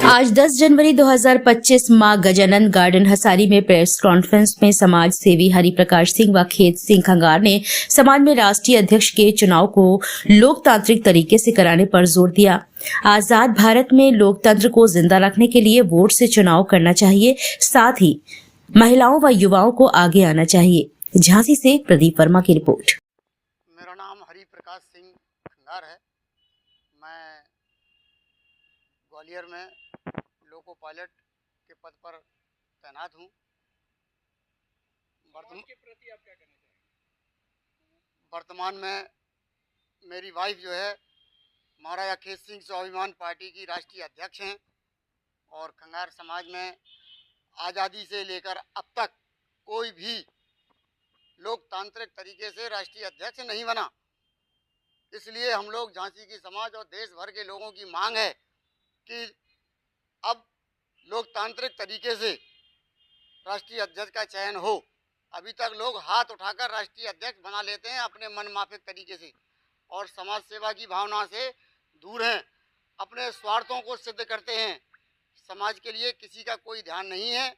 आज 10 जनवरी 2025 मां गजानन गार्डन हसारी में प्रेस कॉन्फ्रेंस में समाज सेवी हरिप्रकाश सिंह व खेत सिंह खंगार ने समाज में राष्ट्रीय अध्यक्ष के चुनाव को लोकतांत्रिक तरीके से कराने पर जोर दिया। आजाद भारत में लोकतंत्र को जिंदा रखने के लिए वोट से चुनाव करना चाहिए, साथ ही महिलाओं व युवाओं को आगे आना चाहिए। झांसी से प्रदीप वर्मा की रिपोर्ट। मेरा नाम हरिप्रकाश सिंह खंगार है। मैं ग्वालियर में लोको पायलट के पद पर तैनात हूँ। समाज के प्रति आप क्या कहना चाहेंगे? वर्तमान में मेरी वाइफ जो है महाराजा खेत सिंह स्वाभिमान पार्टी की राष्ट्रीय अध्यक्ष हैं और खंगार समाज में आज़ादी से लेकर अब तक कोई भी लोकतांत्रिक तरीके से राष्ट्रीय अध्यक्ष नहीं बना। इसलिए हम लोग झांसी की समाज और देश भर के लोगों की मांग है कि अब लोकतांत्रिक तरीके से राष्ट्रीय अध्यक्ष का चयन हो। अभी तक लोग हाथ उठाकर राष्ट्रीय अध्यक्ष बना लेते हैं अपने मनमाफिक तरीके से और समाज सेवा की भावना से दूर हैं, अपने स्वार्थों को सिद्ध करते हैं। समाज के लिए किसी का कोई ध्यान नहीं है।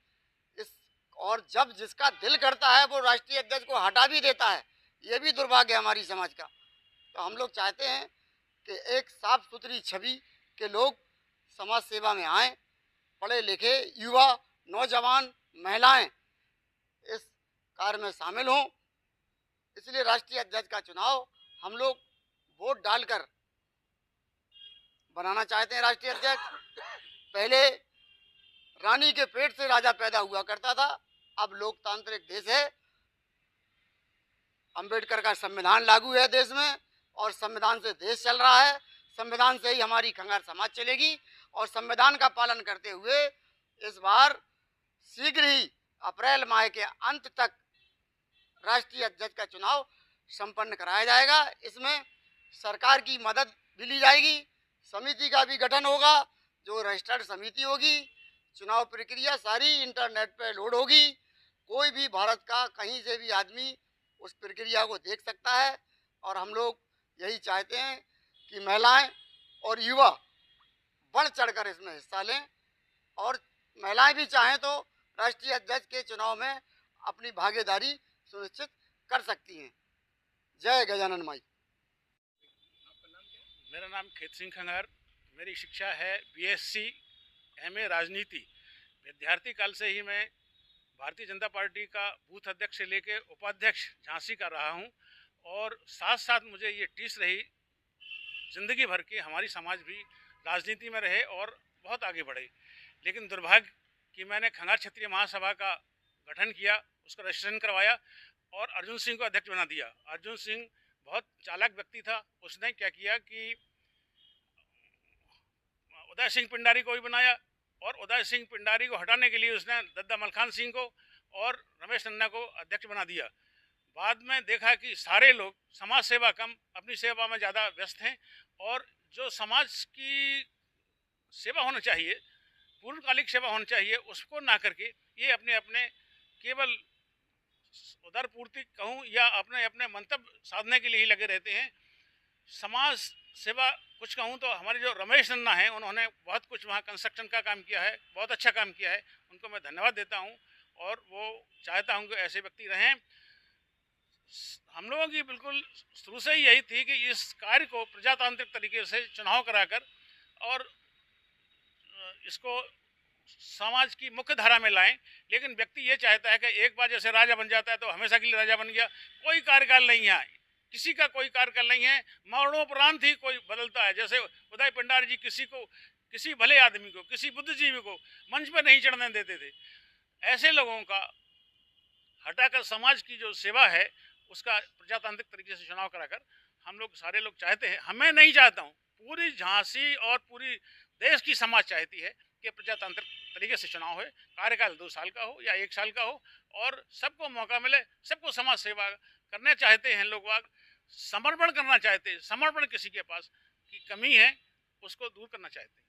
और जब जिसका दिल करता है वो राष्ट्रीय अध्यक्ष को हटा भी देता है। ये भी दुर्भाग्य है हमारी समाज का। तो हम लोग चाहते हैं कि एक साफ सुथरी छवि के लोग समाज सेवा में आएँ, पढ़े लिखे युवा, नौजवान, महिलाएं इस कार्य में शामिल हों। इसलिए राष्ट्रीय अध्यक्ष का चुनाव हम लोग वोट डालकर बनाना चाहते हैं। राष्ट्रीय अध्यक्ष पहले रानी के पेट से राजा पैदा हुआ करता था, अब लोकतांत्रिक देश है। अंबेडकर का संविधान लागू है देश में और संविधान से देश चल रहा है। संविधान से ही हमारी खंगार समाज चलेगी और संविधान का पालन करते हुए इस बार शीघ्र ही अप्रैल माह के अंत तक राष्ट्रीय अध्यक्ष का चुनाव संपन्न कराया जाएगा। इसमें सरकार की मदद भी ली जाएगी, समिति का भी गठन होगा जो रजिस्टर्ड समिति होगी। चुनाव प्रक्रिया सारी इंटरनेट पर लोड होगी। कोई भी भारत का कहीं से भी आदमी उस प्रक्रिया को देख सकता है और हम लोग यही चाहते हैं कि महिलाएं और युवा बढ़ चढ़कर इसमें हिस्सा लें और महिलाएं भी चाहें तो राष्ट्रीय अध्यक्ष के चुनाव में अपनी भागीदारी सुनिश्चित कर सकती हैं। जय गजानन माई। आपका नाम क्या है? मेरा नाम खेत सिंह खंगार। मेरी शिक्षा है BSc MA राजनीति। विद्यार्थी काल से ही मैं भारतीय जनता पार्टी का बूथ अध्यक्ष से लेकर उपाध्यक्ष झांसी का रहा हूं और साथ साथ मुझे ये टीस रही जिंदगी भर की हमारी समाज भी राजनीति में रहे और बहुत आगे बढ़े। लेकिन दुर्भाग्य कि मैंने खंगार क्षेत्रीय महासभा का गठन किया, उसका रजिस्ट्रेशन करवाया और अर्जुन सिंह को अध्यक्ष बना दिया। अर्जुन सिंह बहुत चालाक व्यक्ति था। उसने क्या किया कि उदय सिंह पिंडारी को भी बनाया और उदय सिंह पिंडारी को हटाने के लिए उसने दद्दा मलखान सिंह को और रमेश नन्ना को अध्यक्ष बना दिया। बाद में देखा कि सारे लोग समाज सेवा कम, अपनी सेवा में ज़्यादा व्यस्त हैं और जो समाज की सेवा होना चाहिए, पूर्णकालिक सेवा होनी चाहिए, उसको ना करके ये अपने अपने केवल उदर पूर्ति कहूँ या अपने अपने मंतव्य साधने के लिए ही लगे रहते हैं। समाज सेवा कुछ कहूँ तो हमारे जो रमेश नन्ना हैं उन्होंने बहुत कुछ वहाँ कंस्ट्रक्शन का काम किया है, बहुत अच्छा काम किया है। उनको मैं धन्यवाद देता हूँ और वो चाहता हूँ कि ऐसे व्यक्ति रहें। हम लोगों की बिल्कुल शुरू से ही यही थी कि इस कार्य को प्रजातांत्रिक तरीके से चुनाव कराकर और इसको समाज की मुख्य धारा में लाएं। लेकिन व्यक्ति ये चाहता है कि एक बार जैसे राजा बन जाता है तो हमेशा के लिए राजा बन गया। कोई कार्यकाल नहीं है, किसी का कोई कार्यकाल नहीं है। मरणोपरांत ही कोई बदलता है। जैसे उदय पिंडारी जी किसी भले आदमी को, किसी बुद्धिजीवी को मंच पर नहीं चढ़ने देते थे। ऐसे लोगों का हटाकर समाज की जो सेवा है उसका प्रजातांत्रिक तरीके से चुनाव कराकर हम लोग सारे लोग चाहते हैं। हमें नहीं चाहता हूँ, पूरी झांसी और पूरी देश की समाज चाहती है कि प्रजातांत्रिक तरीके से चुनाव हो। कार्यकाल 2 साल का हो या 1 साल का हो और सबको मौका मिले, सबको समाज सेवा करना चाहते हैं लोग। समर्पण करना चाहते हैं। समर्पण किसी के पास की कमी है उसको दूर करना चाहते हैं।